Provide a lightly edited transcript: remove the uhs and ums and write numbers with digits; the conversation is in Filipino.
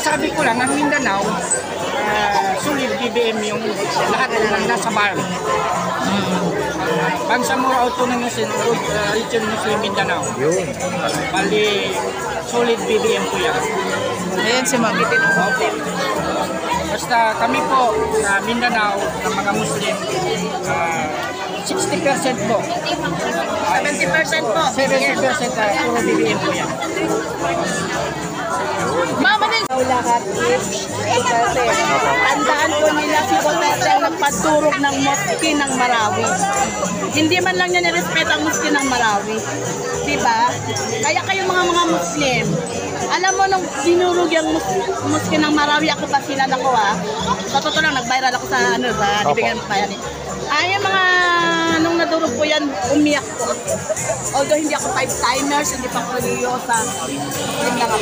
masasabi ko lang, ang Mindanao, solid BBM yung lahat ng nasa bar. Bangsamoro Autonomous Region Muslim Mindanao. Yun. Bali, solid BBM po yan. Ayan si Ma'am. Okay. Basta kami po sa Mindanao, ng mga Muslim, 60% po. 70% po. 70% puro BBM po yan. Mama din. Lahat is Duterte. Tandaan po nila si Duterte ang nagpaturog ng moski ng Marawi. Hindi man lang niya nirespeto ang moski ng Marawi. Diba? Kaya kayo mga Muslim, alam mo nung dinurog yung moski ng Marawi, ako pa sila ko sa totoo lang, nag-viral ako sa Dibigan Bayan. Ay, yung mga nung nadurog po yan, umiyak ko. Although hindi ako 5-timers, hindi pa ko religyosa. Yun lang ako.